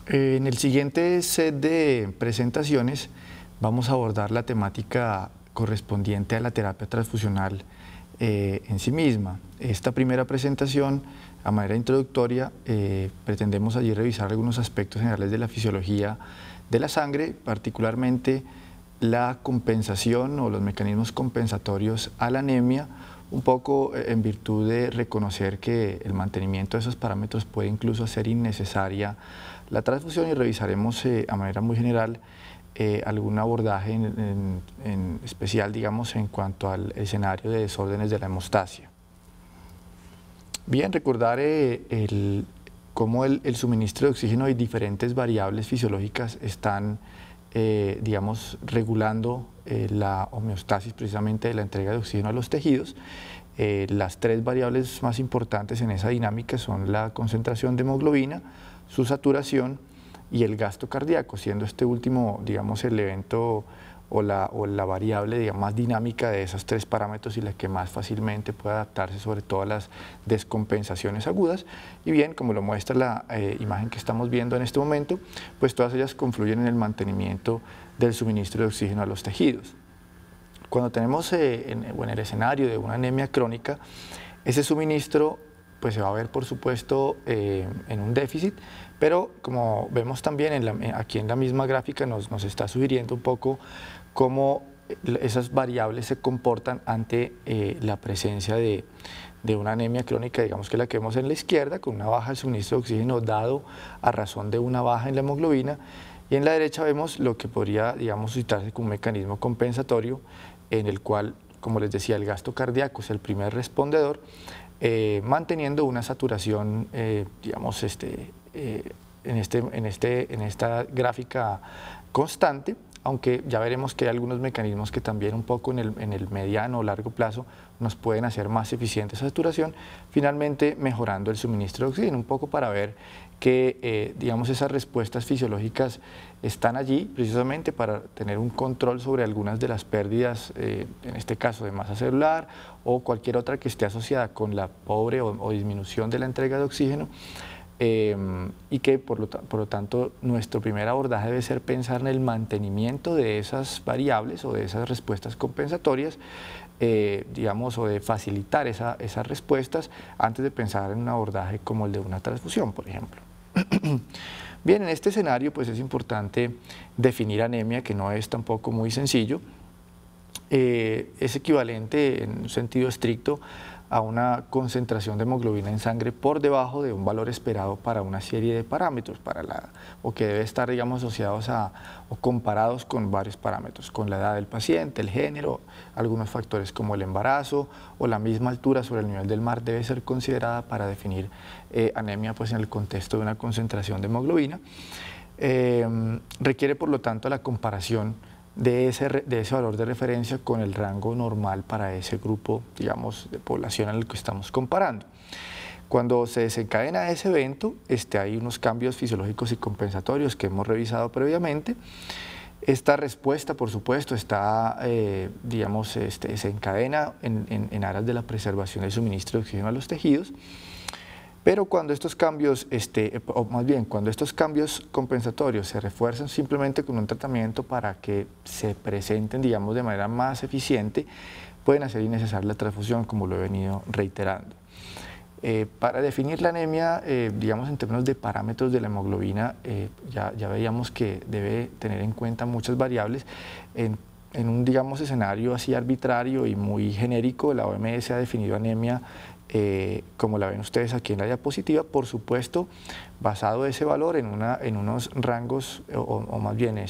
En el siguiente set de presentaciones vamos a abordar la temática correspondiente a la terapia transfusional en sí misma. Esta primera presentación, a manera introductoria, pretendemos allí revisar algunos aspectos generales de la fisiología de la sangre, particularmente la compensación o los mecanismos compensatorios a la anemia, un poco en virtud de reconocer que el mantenimiento de esos parámetros puede incluso hacer innecesaria la transfusión, y revisaremos a manera muy general algún abordaje en especial, digamos, en cuanto al escenario de desórdenes de la hemostasia. Bien, recordar cómo el suministro de oxígeno y diferentes variables fisiológicas están digamos, regulando la homeostasis precisamente de la entrega de oxígeno a los tejidos. Las tres variables más importantes en esa dinámica son la concentración de hemoglobina, su saturación y el gasto cardíaco, siendo este último, digamos, el evento o la variable, digamos, más dinámica de esos tres parámetros y la que más fácilmente puede adaptarse sobre todo a las descompensaciones agudas. Y bien, como lo muestra la imagen que estamos viendo en este momento, pues todas ellas confluyen en el mantenimiento del suministro de oxígeno a los tejidos. Cuando tenemos en el escenario de una anemia crónica, ese suministro pues se va a ver, por supuesto, en un déficit, pero como vemos también aquí en la misma gráfica nos está sugiriendo un poco cómo esas variables se comportan ante la presencia de una anemia crónica, digamos que la que vemos en la izquierda, con una baja del suministro de oxígeno dado a razón de una baja en la hemoglobina, y en la derecha vemos lo que podría, digamos, suscitarse como un mecanismo compensatorio en el cual, como les decía, el gasto cardíaco es el primer respondedor, manteniendo una saturación, digamos, en esta gráfica constante, aunque ya veremos que hay algunos mecanismos que también un poco en el mediano o largo plazo nos pueden hacer más eficiente esa saturación, finalmente mejorando el suministro de oxígeno, un poco para ver que digamos, esas respuestas fisiológicas están allí precisamente para tener un control sobre algunas de las pérdidas, en este caso de masa celular o cualquier otra que esté asociada con la pobre o disminución de la entrega de oxígeno. Y que por lo tanto nuestro primer abordaje debe ser pensar en el mantenimiento de esas variables o de esas respuestas compensatorias, digamos, o de facilitar esas respuestas antes de pensar en un abordaje como el de una transfusión, por ejemplo. Bien, en este escenario pues es importante definir anemia, que no es tampoco muy sencillo. Es equivalente en un sentido estricto a una concentración de hemoglobina en sangre por debajo de un valor esperado para una serie de parámetros, o que debe estar, digamos, asociados o comparados con varios parámetros, con la edad del paciente, el género, algunos factores como el embarazo o la misma altura sobre el nivel del mar debe ser considerada para definir anemia, pues, en el contexto de una concentración de hemoglobina. Requiere, por lo tanto, la comparación de ese valor de referencia con el rango normal para ese grupo, digamos, de población en el que estamos comparando. Cuando se desencadena ese evento, hay unos cambios fisiológicos y compensatorios que hemos revisado previamente. Esta respuesta, por supuesto, está, digamos, se encadena en aras de la preservación del suministro de oxígeno a los tejidos. Pero cuando estos cambios, o más bien cuando estos cambios compensatorios se refuerzan simplemente con un tratamiento para que se presenten, digamos, de manera más eficiente, pueden hacer innecesaria la transfusión, como lo he venido reiterando. Para definir la anemia, digamos, en términos de parámetros de la hemoglobina, ya veíamos que debe tener en cuenta muchas variables. En un, digamos, escenario así arbitrario y muy genérico, la OMS ha definido anemia como la ven ustedes aquí en la diapositiva, por supuesto, basado ese valor en unos rangos, o más bien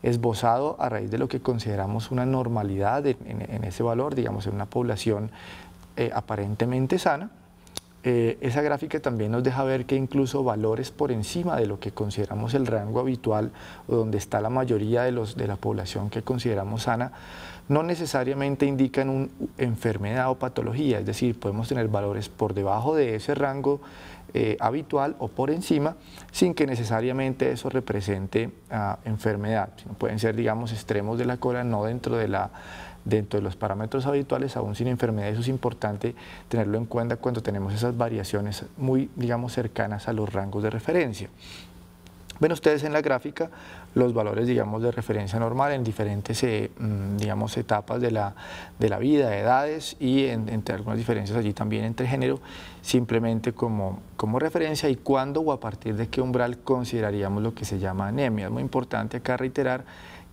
esbozado a raíz de lo que consideramos una normalidad en ese valor, digamos, en una población aparentemente sana. Esa gráfica también nos deja ver que incluso valores por encima de lo que consideramos el rango habitual o donde está la mayoría de la población que consideramos sana, no necesariamente indican una enfermedad o patología, es decir, podemos tener valores por debajo de ese rango habitual o por encima, sin que necesariamente eso represente enfermedad. Pueden ser, digamos, extremos de la cola, no dentro de los parámetros habituales, aún sin enfermedad. Eso es importante tenerlo en cuenta cuando tenemos esas variaciones muy, digamos, cercanas a los rangos de referencia. Ven ustedes en la gráfica los valores, digamos, de referencia normal en diferentes, digamos, etapas de la vida, edades y entre algunas diferencias allí también entre género, simplemente como referencia y cuándo o a partir de qué umbral consideraríamos lo que se llama anemia. Es muy importante acá reiterar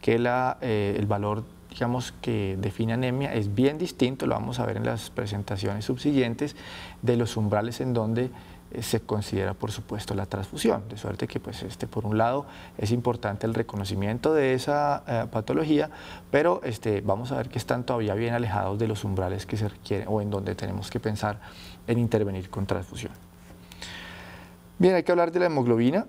que el valor, digamos, que define anemia es bien distinto, lo vamos a ver en las presentaciones subsiguientes, de los umbrales en donde se considera, por supuesto, la transfusión, de suerte que, pues, por un lado, es importante el reconocimiento de esa patología, pero vamos a ver que están todavía bien alejados de los umbrales que se requieren o en donde tenemos que pensar en intervenir con transfusión. Bien, hay que hablar de la hemoglobina.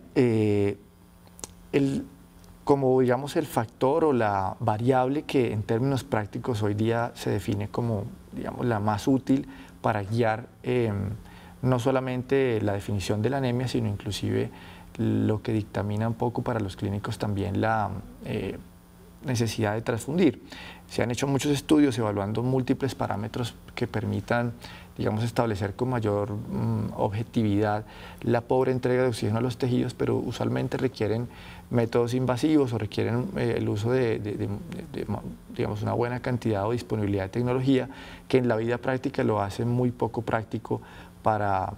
Como, digamos, el factor o la variable que en términos prácticos hoy día se define como, digamos, la más útil para guiar no solamente la definición de la anemia, sino inclusive lo que dictamina un poco para los clínicos también la necesidad de transfundir. Se han hecho muchos estudios evaluando múltiples parámetros que permitan, digamos, establecer con mayor objetividad la pobre entrega de oxígeno a los tejidos, pero usualmente requieren métodos invasivos o requieren el uso de digamos, una buena cantidad o disponibilidad de tecnología que en la vida práctica lo hace muy poco práctico para,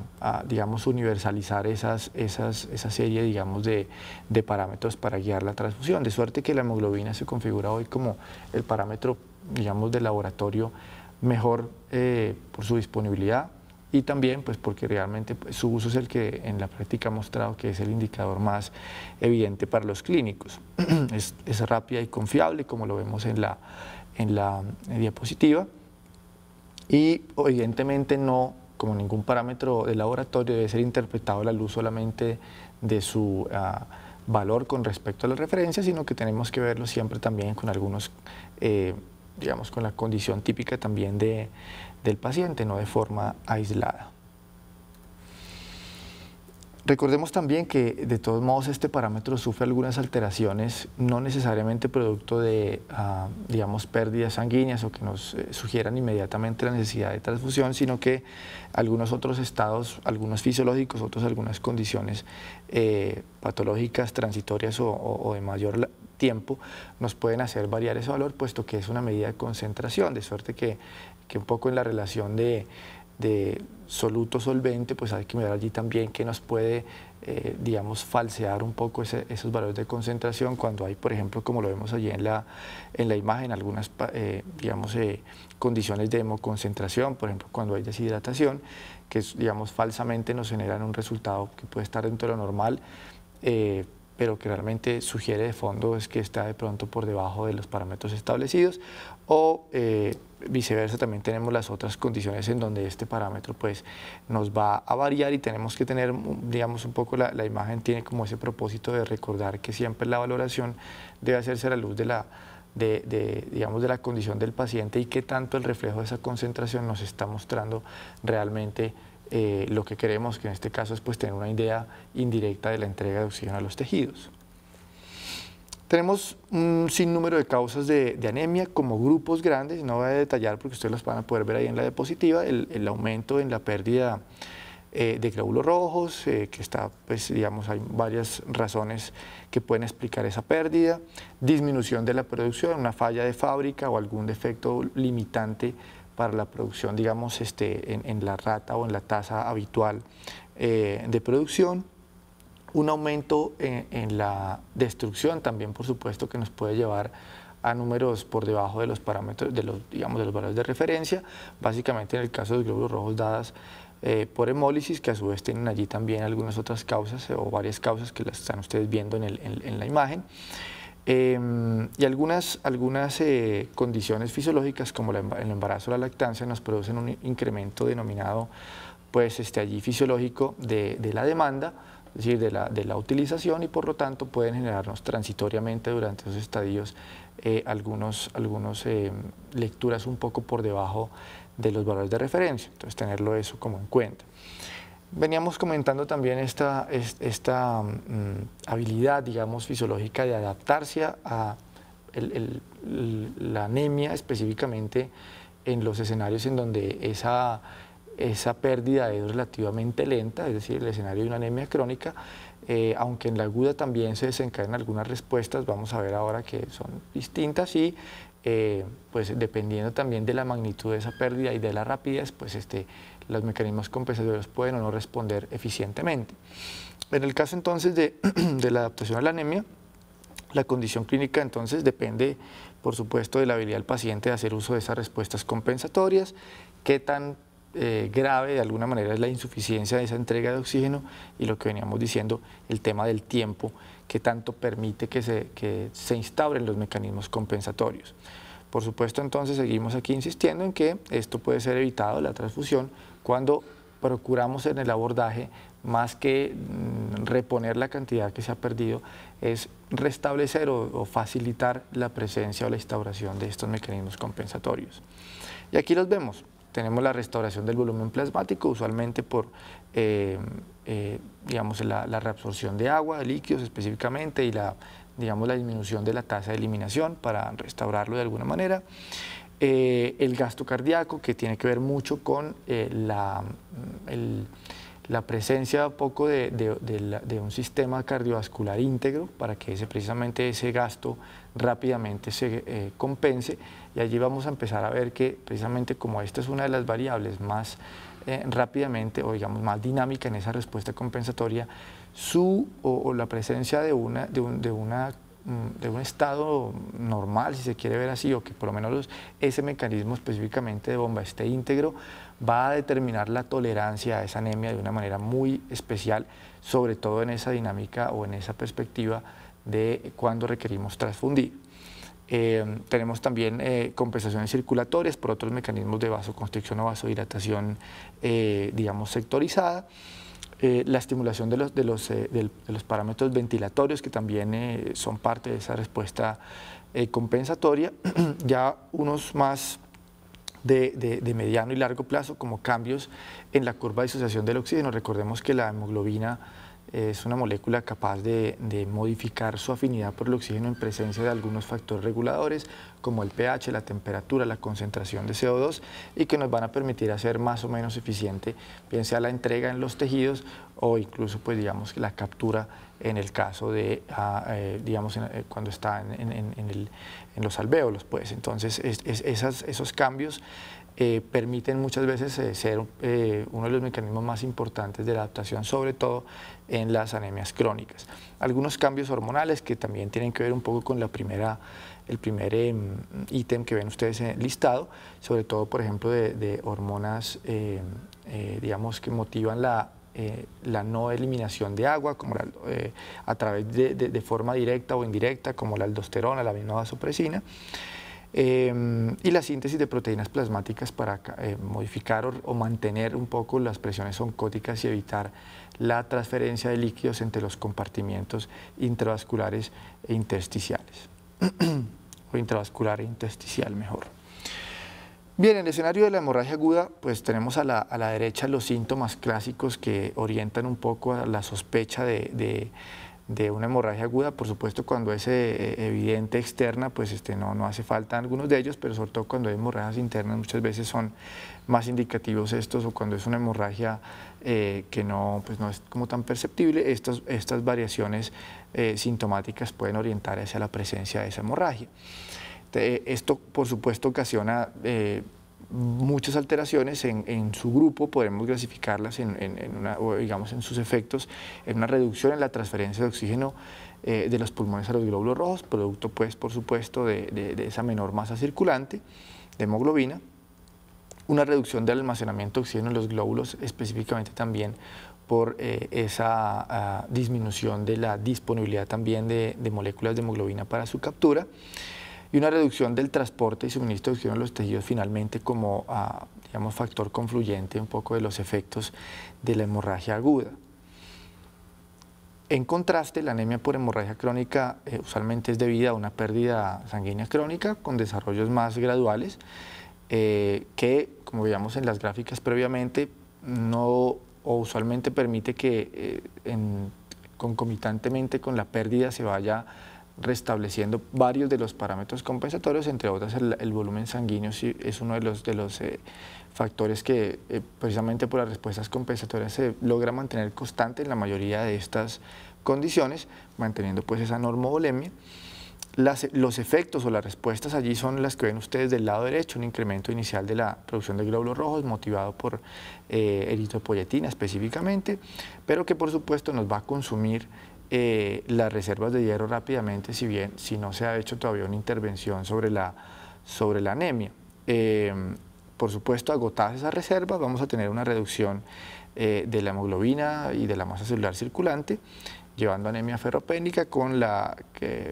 digamos, universalizar esa serie, digamos, de parámetros para guiar la transfusión, de suerte que la hemoglobina se configura hoy como el parámetro, digamos, de laboratorio mejor por su disponibilidad y también, pues, porque realmente su uso es el que en la práctica ha mostrado que es el indicador más evidente para los clínicos. Es rápida y confiable, como lo vemos en la diapositiva, y evidentemente no, como ningún parámetro de laboratorio, debe ser interpretado a la luz solamente de su valor con respecto a la referencia, sino que tenemos que verlo siempre también con algunos, digamos, con la condición típica también del paciente, no de forma aislada. Recordemos también que de todos modos este parámetro sufre algunas alteraciones, no necesariamente producto de, digamos, pérdidas sanguíneas o que nos sugieran inmediatamente la necesidad de transfusión, sino que algunos otros estados, algunos fisiológicos, otros algunas condiciones patológicas, transitorias o de mayor tiempo, nos pueden hacer variar ese valor, puesto que es una medida de concentración, de suerte que un poco en la relación de soluto-solvente, pues hay que mirar allí también que nos puede, digamos, falsear un poco esos valores de concentración cuando hay, por ejemplo, como lo vemos allí en la imagen, algunas, digamos, condiciones de hemoconcentración, por ejemplo, cuando hay deshidratación, que, digamos, falsamente nos generan un resultado que puede estar dentro de lo normal, pero que realmente sugiere de fondo es que está de pronto por debajo de los parámetros establecidos, o viceversa también tenemos las otras condiciones en donde este parámetro pues nos va a variar y tenemos que tener, digamos, un poco la imagen tiene como ese propósito de recordar que siempre la valoración debe hacerse a la luz digamos, de la condición del paciente y qué tanto el reflejo de esa concentración nos está mostrando realmente lo que queremos, que en este caso es pues tener una idea indirecta de la entrega de oxígeno a los tejidos. Tenemos un sinnúmero de causas de anemia como grupos grandes, no voy a detallar porque ustedes los van a poder ver ahí en la diapositiva, el aumento en la pérdida de glóbulos rojos, que está, pues, digamos, hay varias razones que pueden explicar esa pérdida, disminución de la producción, una falla de fábrica o algún defecto limitante para la producción, digamos, en la rata o en la tasa habitual de producción, un aumento en la destrucción también, por supuesto, que nos puede llevar a números por debajo de los parámetros, digamos, de los valores de referencia, básicamente en el caso de los glóbulos rojos dadas por hemólisis, que a su vez tienen allí también algunas otras causas o varias causas que las están ustedes viendo en la imagen. Y algunas condiciones fisiológicas como el embarazo o la lactancia nos producen un incremento denominado pues allí fisiológico de la demanda, es decir, de la utilización, y por lo tanto pueden generarnos transitoriamente durante esos estadios algunas lecturas un poco por debajo de los valores de referencia, entonces tenerlo eso como en cuenta. Veníamos comentando también esta habilidad, digamos, fisiológica de adaptarse a la anemia, específicamente en los escenarios en donde esa pérdida es relativamente lenta, es decir, el escenario de una anemia crónica, aunque en la aguda también se desencadenan algunas respuestas, vamos a ver ahora que son distintas y pues dependiendo también de la magnitud de esa pérdida y de la rapidez, pues los mecanismos compensatorios pueden o no responder eficientemente. En el caso entonces de la adaptación a la anemia, la condición clínica entonces depende, por supuesto, de la habilidad del paciente de hacer uso de esas respuestas compensatorias, qué tan grave de alguna manera es la insuficiencia de esa entrega de oxígeno y lo que veníamos diciendo, el tema del tiempo, que tanto permite que se instauren los mecanismos compensatorios. Por supuesto, entonces seguimos aquí insistiendo en que esto puede ser evitado, la transfusión, cuando procuramos en el abordaje, más que reponer la cantidad que se ha perdido, es restablecer o facilitar la presencia o la instauración de estos mecanismos compensatorios. Y aquí los vemos. Tenemos la restauración del volumen plasmático, usualmente por digamos, la reabsorción de agua, de líquidos específicamente, y digamos, la disminución de la tasa de eliminación para restaurarlo de alguna manera. El gasto cardíaco, que tiene que ver mucho con la presencia poco de un sistema cardiovascular íntegro para que precisamente ese gasto rápidamente se compense, y allí vamos a empezar a ver que precisamente como esta es una de las variables más rápidamente o digamos más dinámica en esa respuesta compensatoria, la presencia de un estado normal, si se quiere ver así, o que por lo menos ese mecanismo específicamente de bomba esté íntegro, va a determinar la tolerancia a esa anemia de una manera muy especial, sobre todo en esa dinámica o en esa perspectiva de cuando requerimos transfundir. Tenemos también compensaciones circulatorias por otros mecanismos de vasoconstricción o vasodilatación, digamos, sectorizada. La estimulación de los parámetros ventilatorios, que también son parte de esa respuesta compensatoria. Ya unos más de mediano y largo plazo, como cambios en la curva de disociación del oxígeno. Recordemos que la hemoglobina es una molécula capaz de modificar su afinidad por el oxígeno en presencia de algunos factores reguladores, como el pH, la temperatura, la concentración de CO2, y que nos van a permitir hacer más o menos eficiente, bien sea la entrega en los tejidos o incluso, pues, digamos, la captura en el caso de, digamos, cuando está en los alvéolos, pues. Entonces, esos cambios permiten muchas veces ser uno de los mecanismos más importantes de la adaptación, sobre todo en las anemias crónicas. Algunos cambios hormonales que también tienen que ver un poco con el primer ítem que ven ustedes listado, sobre todo, por ejemplo, de hormonas, digamos, que motivan la no eliminación de agua, como a través de forma directa o indirecta, como la aldosterona, la misma vasopresina. Y la síntesis de proteínas plasmáticas para modificar o mantener un poco las presiones oncóticas y evitar la transferencia de líquidos entre los compartimientos intravasculares e intersticiales, o intravascular e intersticial mejor. Bien, en el escenario de la hemorragia aguda, pues tenemos a la derecha los síntomas clásicos que orientan un poco a la sospecha de una hemorragia aguda. Por supuesto, cuando es evidente externa, pues no hace falta algunos de ellos, pero sobre todo cuando hay hemorragias internas muchas veces son más indicativos estos, o cuando es una hemorragia que pues no es como tan perceptible, estas variaciones sintomáticas pueden orientar hacia la presencia de esa hemorragia. Esto, por supuesto, ocasiona muchas alteraciones en su grupo. Podemos clasificarlas digamos, en sus efectos, en una reducción en la transferencia de oxígeno de los pulmones a los glóbulos rojos, producto, pues, por supuesto, de esa menor masa circulante de hemoglobina, una reducción del almacenamiento de oxígeno en los glóbulos, específicamente también por esa disminución de la disponibilidad también de moléculas de hemoglobina para su captura, y una reducción del transporte y suministro de oxígeno a los tejidos, finalmente, como digamos, factor confluyente un poco de los efectos de la hemorragia aguda. En contraste, la anemia por hemorragia crónica usualmente es debida a una pérdida sanguínea crónica con desarrollos más graduales, que, como veíamos en las gráficas previamente, usualmente permite que concomitantemente con la pérdida se vaya restableciendo varios de los parámetros compensatorios, entre otras el volumen sanguíneo es uno de los factores que precisamente por las respuestas compensatorias se logra mantener constante en la mayoría de estas condiciones, manteniendo pues esa normovolemia. Los efectos o las respuestas allí son las que ven ustedes del lado derecho, un incremento inicial de la producción de glóbulos rojos motivado por eritropoyetina específicamente, pero que por supuesto nos va a consumir las reservas de hierro rápidamente, si no se ha hecho todavía una intervención sobre la anemia. Por supuesto, agotadas esas reservas, vamos a tener una reducción de la hemoglobina y de la masa celular circulante, llevando anemia ferropénica con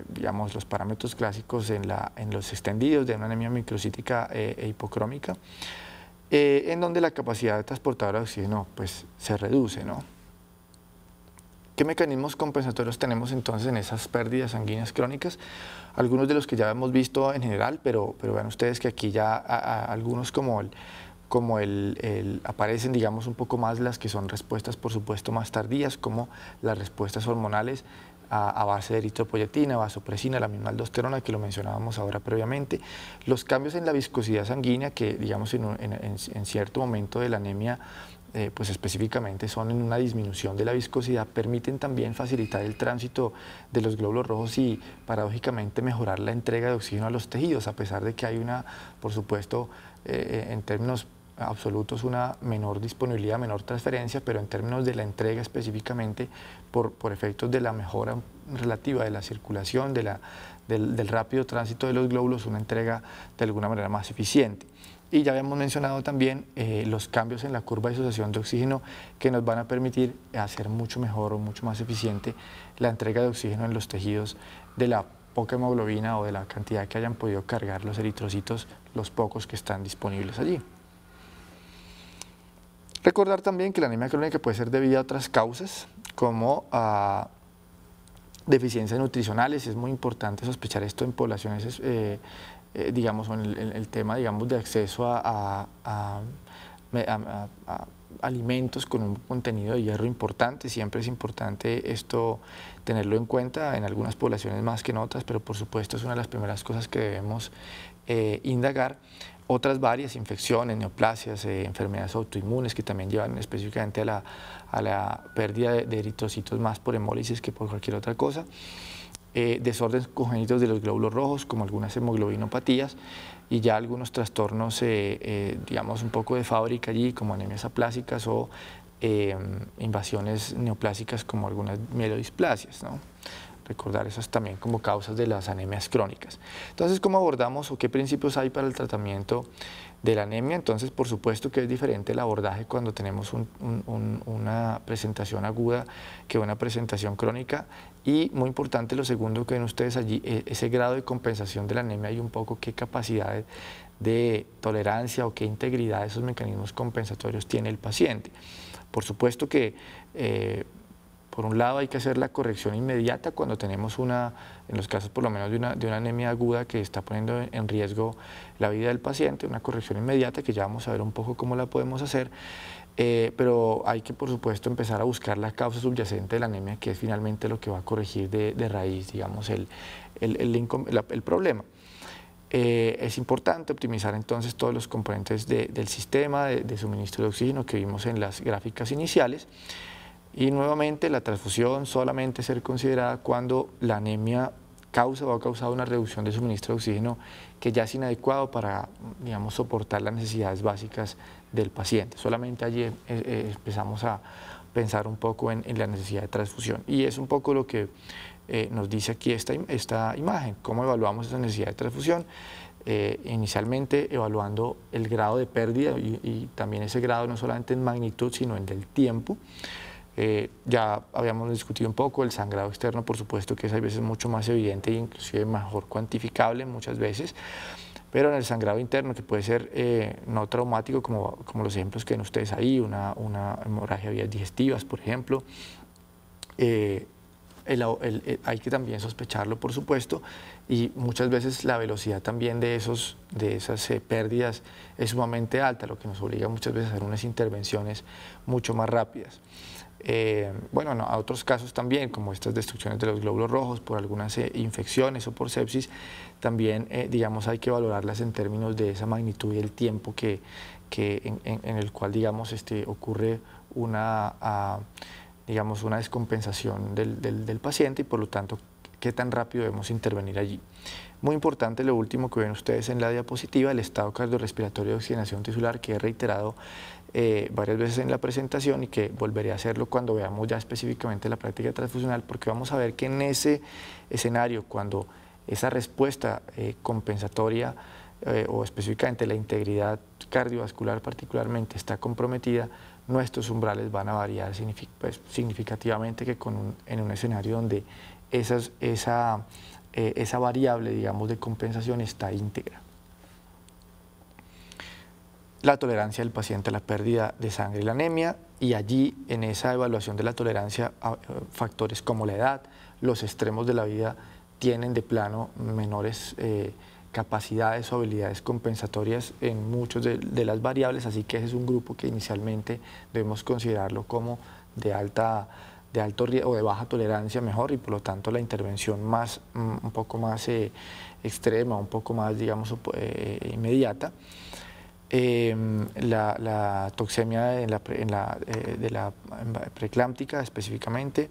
digamos, los parámetros clásicos en los extendidos de una anemia microcítica e hipocrómica, en donde la capacidad transportadora de oxígeno pues, se reduce, ¿no? ¿Qué mecanismos compensatorios tenemos entonces en esas pérdidas sanguíneas crónicas? Algunos de los que ya hemos visto en general, pero vean ustedes que aquí ya algunos aparecen, digamos, un poco más las que son respuestas, por supuesto, más tardías, como las respuestas hormonales a base de eritropoyetina, vasopresina, la misma aldosterona que lo mencionábamos ahora previamente, los cambios en la viscosidad sanguínea que, digamos, en cierto momento de la anemia, pues específicamente son en una disminución de la viscosidad, permiten también facilitar el tránsito de los glóbulos rojos y paradójicamente mejorar la entrega de oxígeno a los tejidos, a pesar de que hay por supuesto, en términos absolutos una menor disponibilidad, menor transferencia, pero en términos de la entrega específicamente por efectos de la mejora relativa de la circulación, del rápido tránsito de los glóbulos, una entrega de alguna manera más eficiente. Y ya habíamos mencionado también los cambios en la curva de disociación de oxígeno que nos van a permitir hacer mucho mejor o mucho más eficiente la entrega de oxígeno en los tejidos de la poca hemoglobina o de la cantidad que hayan podido cargar los eritrocitos, los pocos que están disponibles allí. Recordar también que la anemia crónica puede ser debida a otras causas, como a deficiencias nutricionales. Es muy importante sospechar esto en poblaciones, digamos, en el tema, digamos, de acceso a alimentos con un contenido de hierro importante. Siempre es importante esto tenerlo en cuenta, en algunas poblaciones más que en otras, pero por supuesto es una de las primeras cosas que debemos indagar. Otras varias infecciones, neoplasias, enfermedades autoinmunes que también llevan específicamente a la pérdida de eritrocitos más por hemólisis que por cualquier otra cosa. Desórdenes congénitos de los glóbulos rojos, como algunas hemoglobinopatías, y ya algunos trastornos, digamos, un poco de fábrica allí, como anemias aplásicas o invasiones neoplásicas, como algunas mielodisplasias, ¿no? Recordar esas también como causas de las anemias crónicas. Entonces, ¿cómo abordamos o qué principios hay para el tratamiento de la anemia? Entonces, por supuesto que es diferente el abordaje cuando tenemos una presentación aguda que una presentación crónica, y muy importante lo segundo que ven ustedes allí, ese grado de compensación de la anemia y un poco qué capacidad de tolerancia o qué integridad de esos mecanismos compensatorios tiene el paciente. Por supuesto que por un lado hay que hacer la corrección inmediata cuando tenemos en los casos por lo menos de una anemia aguda que está poniendo en riesgo la vida del paciente, una corrección inmediata que ya vamos a ver un poco cómo la podemos hacer, pero hay que por supuesto empezar a buscar la causa subyacente de la anemia, que es finalmente lo que va a corregir de raíz, digamos, el problema. Es importante optimizar entonces todos los componentes del sistema de suministro de oxígeno que vimos en las gráficas iniciales. Y nuevamente la transfusión solamente ser considerada cuando la anemia causa o ha causado una reducción de suministro de oxígeno que ya es inadecuado para, digamos, soportar las necesidades básicas del paciente. Solamente allí empezamos a pensar un poco en la necesidad de transfusión. Y es un poco lo que nos dice aquí esta imagen, cómo evaluamos esa necesidad de transfusión. Inicialmente evaluando el grado de pérdida y también ese grado no solamente en magnitud, sino en el tiempo. Ya habíamos discutido un poco el sangrado externo, por supuesto que es a veces mucho más evidente e inclusive mejor cuantificable muchas veces, pero en el sangrado interno, que puede ser no traumático como los ejemplos que ven ustedes ahí, una hemorragia de vías digestivas, por ejemplo, hay que también sospecharlo, por supuesto, y muchas veces la velocidad también de esas pérdidas es sumamente alta, lo que nos obliga muchas veces a hacer unas intervenciones mucho más rápidas. Bueno, no, a otros casos también, como estas destrucciones de los glóbulos rojos por algunas infecciones o por sepsis, también, digamos, hay que valorarlas en términos de esa magnitud y el tiempo en el cual, digamos, ocurre una digamos, una descompensación del paciente y por lo tanto qué tan rápido debemos intervenir allí. Muy importante lo último que ven ustedes en la diapositiva, el estado cardiorrespiratorio de oxigenación tisular, que he reiterado varias veces en la presentación y que volveré a hacerlo cuando veamos ya específicamente la práctica transfusional, porque vamos a ver que en ese escenario, cuando esa respuesta compensatoria o específicamente la integridad cardiovascular particularmente está comprometida, nuestros umbrales van a variar significativamente que en un escenario donde esa variable, digamos, de compensación está íntegra. La tolerancia del paciente a la pérdida de sangre y la anemia, y allí en esa evaluación de la tolerancia factores como la edad, los extremos de la vida tienen de plano menores capacidades o habilidades compensatorias en muchas de las variables, así que ese es un grupo que inicialmente debemos considerarlo como de alto riesgo o de baja tolerancia mejor, y por lo tanto la intervención un poco más extrema, un poco más, digamos, inmediata. La toxemia de la preeclámptica específicamente,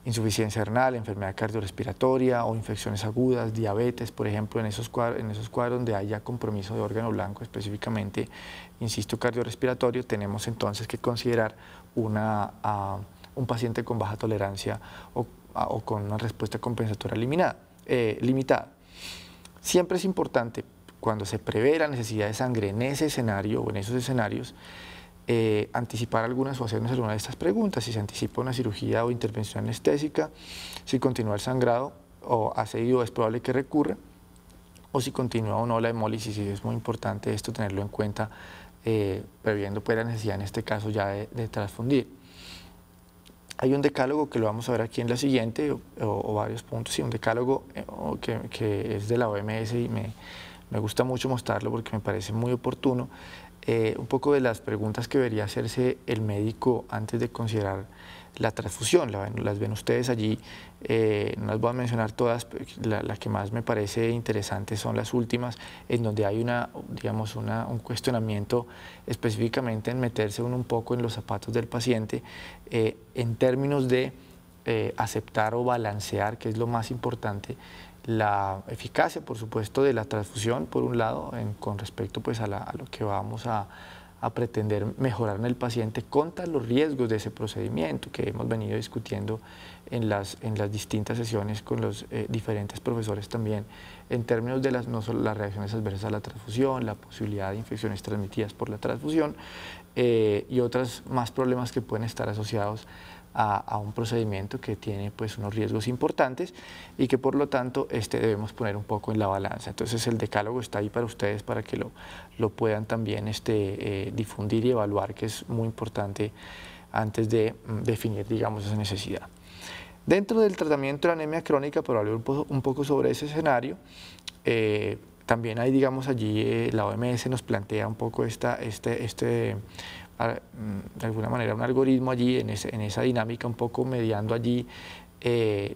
insuficiencia renal, enfermedad cardiorrespiratoria o infecciones agudas, diabetes, por ejemplo, en esos cuadros donde haya compromiso de órgano blanco, específicamente, insisto, cardiorrespiratorio, tenemos entonces que considerar un paciente con baja tolerancia o con una respuesta compensatoria limitada. Siempre es importante, cuando se prevé la necesidad de sangre en ese escenario o en esos escenarios, anticipar algunas o hacernos alguna de estas preguntas: si se anticipa una cirugía o intervención anestésica, si continúa el sangrado o ha seguido, es probable que recurra, o si continúa o no la hemólisis, y es muy importante esto tenerlo en cuenta, previendo pues la necesidad en este caso ya de transfundir. Hay un decálogo que lo vamos a ver aquí en la siguiente, o varios puntos, y un decálogo que es de la OMS y me gusta mucho mostrarlo porque me parece muy oportuno. Un poco de las preguntas que debería hacerse el médico antes de considerar la transfusión. Las ven ustedes allí, no las voy a mencionar todas, la que más me parece interesante son las últimas, en donde hay un cuestionamiento específicamente en meterse un poco en los zapatos del paciente, en términos de aceptar o balancear, que es lo más importante, la eficacia, por supuesto, de la transfusión, por un lado, con respecto pues, a lo que vamos a pretender mejorar en el paciente, contra los riesgos de ese procedimiento que hemos venido discutiendo en las distintas sesiones con los diferentes profesores también, en términos de no solo las reacciones adversas a la transfusión, la posibilidad de infecciones transmitidas por la transfusión y otros más problemas que pueden estar asociados a un procedimiento que tiene pues unos riesgos importantes y que por lo tanto debemos poner un poco en la balanza. Entonces el decálogo está ahí para ustedes para que lo puedan también difundir y evaluar, que es muy importante antes de definir, digamos, esa necesidad. Dentro del tratamiento de la anemia crónica, para hablar un poco sobre ese escenario, también hay, digamos, allí la OMS nos plantea un poco de alguna manera un algoritmo allí en esa dinámica, un poco mediando allí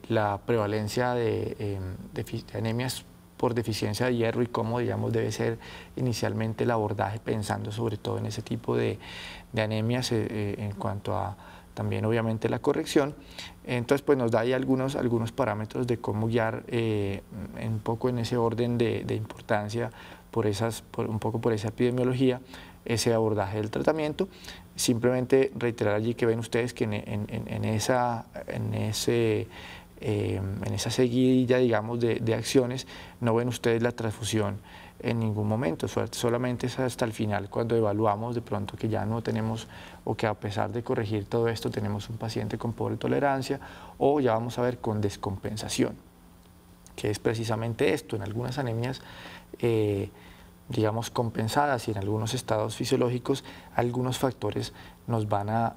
la prevalencia de anemias por deficiencia de hierro y cómo, digamos, debe ser inicialmente el abordaje, pensando sobre todo en ese tipo de anemias en cuanto a también obviamente la corrección. Entonces pues nos da ahí algunos parámetros de cómo guiar un poco en ese orden de importancia un poco por esa epidemiología, ese abordaje del tratamiento. Simplemente reiterar allí que ven ustedes que en esa seguidilla, digamos, de acciones, no ven ustedes la transfusión en ningún momento, solamente es hasta el final cuando evaluamos de pronto que ya no tenemos, o que a pesar de corregir todo esto tenemos un paciente con pobre tolerancia, o ya vamos a ver con descompensación, que es precisamente esto. En algunas anemias digamos compensadas y en algunos estados fisiológicos, algunos factores nos van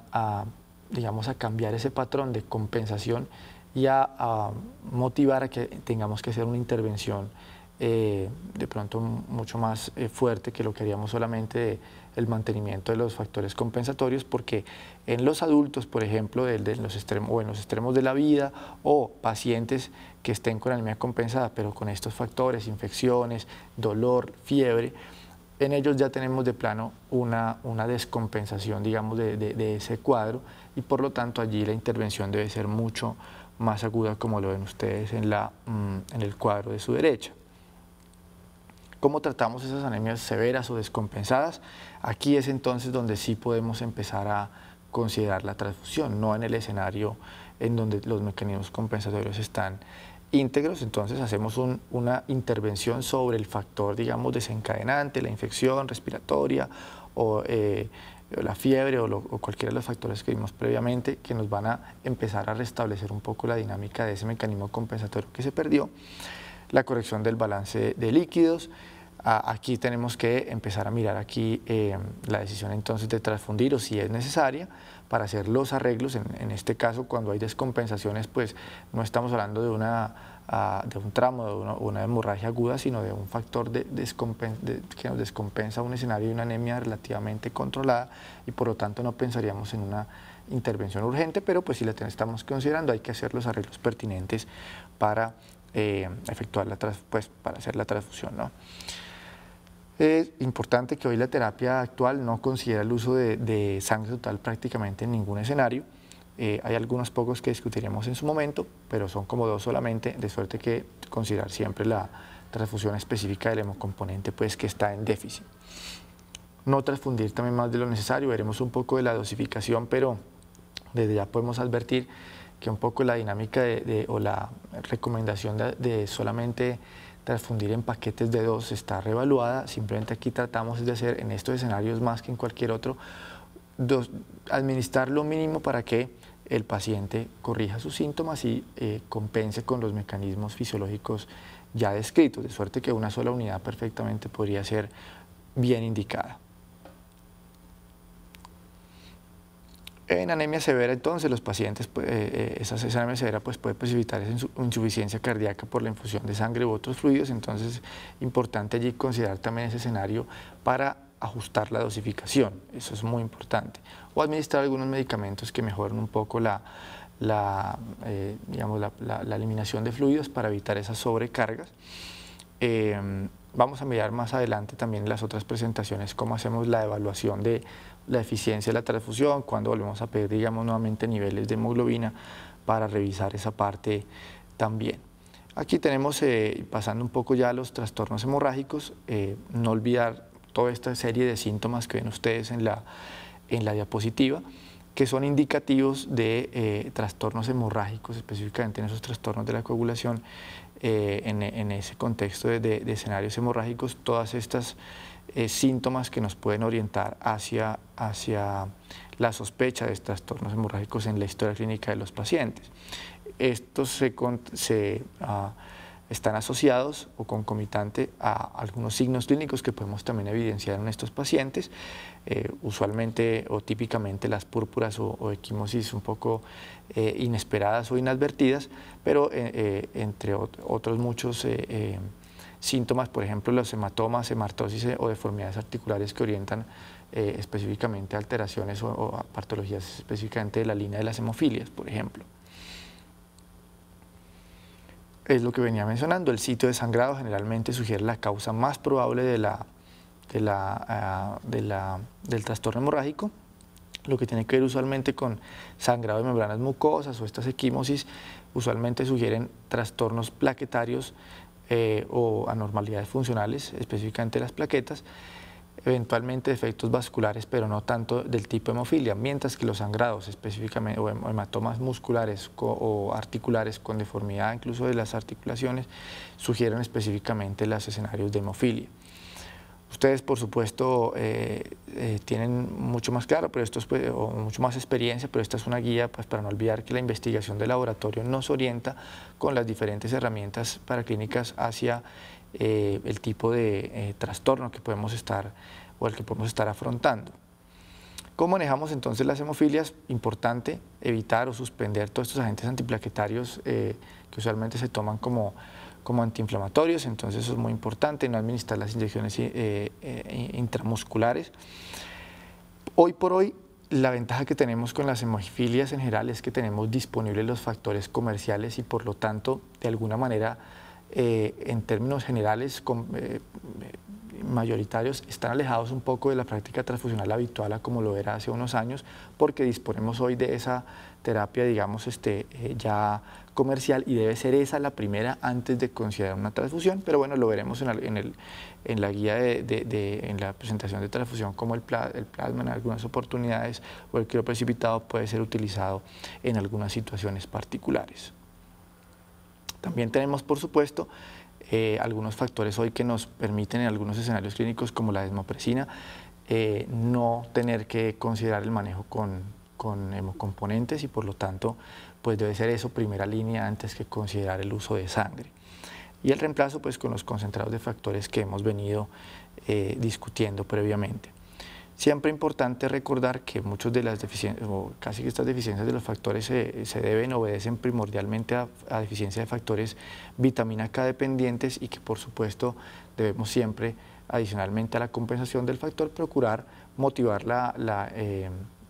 digamos, a cambiar ese patrón de compensación y a motivar a que tengamos que hacer una intervención de pronto mucho más fuerte que lo que haríamos solamente el mantenimiento de los factores compensatorios, porque en los adultos, por ejemplo, en los extremos de la vida, o pacientes que estén con anemia compensada, pero con estos factores, infecciones, dolor, fiebre, en ellos ya tenemos de plano una descompensación, digamos, de ese cuadro, y por lo tanto allí la intervención debe ser mucho más aguda, como lo ven ustedes en el cuadro de su derecha. ¿Cómo tratamos esas anemias severas o descompensadas? Aquí es entonces donde sí podemos empezar a considerar la transfusión, no en el escenario en donde los mecanismos compensatorios están íntegros. Entonces hacemos una intervención sobre el factor, digamos, desencadenante, la infección respiratoria o la fiebre o cualquiera de los factores que vimos previamente, que nos van a empezar a restablecer un poco la dinámica de ese mecanismo compensatorio que se perdió. La corrección del balance de líquidos. Aquí tenemos que empezar a mirar aquí la decisión entonces de transfundir o si es necesaria para hacer los arreglos. En este caso, cuando hay descompensaciones, pues no estamos hablando de un tramo, de una hemorragia aguda, sino de un factor que nos descompensa un escenario de una anemia relativamente controlada, y por lo tanto no pensaríamos en una intervención urgente, pero pues si la estamos considerando, hay que hacer los arreglos pertinentes para para hacer la transfusión, ¿no? Es importante que hoy la terapia actual no considera el uso de sangre total prácticamente en ningún escenario. Hay algunos pocos que discutiremos en su momento, pero son como 2 solamente, de suerte que considerar siempre la transfusión específica del hemocomponente pues, que está en déficit. No transfundir también más de lo necesario, veremos un poco de la dosificación, pero desde ya podemos advertir que un poco la dinámica o la recomendación de solamente transfundir en paquetes de 2 está reevaluada. Simplemente aquí tratamos de hacer en estos escenarios más que en cualquier otro, administrar lo mínimo para que el paciente corrija sus síntomas y compense con los mecanismos fisiológicos ya descritos, de suerte que una sola unidad perfectamente podría ser bien indicada. En anemia severa, entonces, los pacientes, esa anemia severa pues, puede precipitar insuficiencia cardíaca por la infusión de sangre u otros fluidos. Entonces, es importante allí considerar también ese escenario para ajustar la dosificación. Eso es muy importante. O administrar algunos medicamentos que mejoren un poco la eliminación de fluidos para evitar esas sobrecargas. Vamos a mirar más adelante también en las otras presentaciones cómo hacemos la evaluación de la eficiencia de la transfusión, cuando volvemos a pedir, digamos, nuevamente niveles de hemoglobina para revisar esa parte también. Aquí tenemos, pasando un poco ya a los trastornos hemorrágicos, no olvidar toda esta serie de síntomas que ven ustedes en la diapositiva, que son indicativos de trastornos hemorrágicos, específicamente en esos trastornos de la coagulación, en ese contexto de escenarios hemorrágicos, todas estas síntomas que nos pueden orientar hacia la sospecha de trastornos hemorrágicos en la historia clínica de los pacientes. Estos están asociados o concomitante a algunos signos clínicos que podemos también evidenciar en estos pacientes, usualmente o típicamente las púrpuras o equimosis un poco inesperadas o inadvertidas, pero entre otros muchos síntomas, por ejemplo los hematomas, hemartosis o deformidades articulares que orientan específicamente a alteraciones o a patologías específicamente de la línea de las hemofilias, por ejemplo. Es lo que venía mencionando, el sitio de sangrado generalmente sugiere la causa más probable del trastorno hemorrágico, lo que tiene que ver usualmente con sangrado de membranas mucosas o estas equimosis, usualmente sugieren trastornos plaquetarios o anormalidades funcionales, específicamente las plaquetas, eventualmente defectos vasculares, pero no tanto del tipo hemofilia, mientras que los sangrados específicamente o hematomas musculares o articulares con deformidad incluso de las articulaciones sugieren específicamente los escenarios de hemofilia. Ustedes, por supuesto, tienen mucho más claro, pero esto es, o mucho más experiencia, pero esta es una guía pues, para no olvidar que la investigación de laboratorio nos orienta con las diferentes herramientas paraclínicas hacia el tipo de trastorno que podemos estar o el que podemos estar afrontando. ¿Cómo manejamos entonces las hemofilias? Importante evitar o suspender todos estos agentes antiplaquetarios que usualmente se toman como antiinflamatorios, entonces eso es muy importante, no administrar las inyecciones intramusculares. Hoy por hoy, la ventaja que tenemos con las hemofilias en general es que tenemos disponibles los factores comerciales y por lo tanto, de alguna manera, en términos generales, mayoritarios están alejados un poco de la práctica transfusional habitual a como lo era hace unos años, porque disponemos hoy de esa terapia, digamos, ya comercial, y debe ser esa la primera antes de considerar una transfusión, pero bueno, lo veremos en la guía en la presentación de transfusión, como el plasma en algunas oportunidades o el crioprecipitado puede ser utilizado en algunas situaciones particulares. También tenemos, por supuesto, algunos factores hoy que nos permiten en algunos escenarios clínicos, como la desmopresina, no tener que considerar el manejo con hemocomponentes, y por lo tanto pues debe ser eso primera línea antes que considerar el uso de sangre. Y el reemplazo pues con los concentrados de factores que hemos venido discutiendo previamente. Siempre importante recordar que muchas de las deficiencias, o casi que estas deficiencias de los factores se obedecen primordialmente a deficiencia de factores vitamina K dependientes, y que por supuesto debemos siempre, adicionalmente a la compensación del factor, procurar motivar la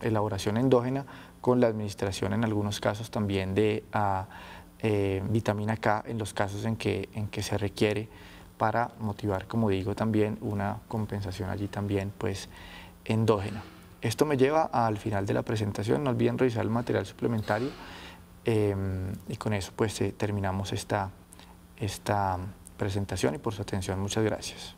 elaboración endógena con la administración en algunos casos también de vitamina K en los casos en que se requiere, para motivar, como digo, también una compensación allí también pues endógena. Esto me lleva al final de la presentación. No olviden revisar el material suplementario y con eso pues terminamos esta presentación, y por su atención muchas gracias.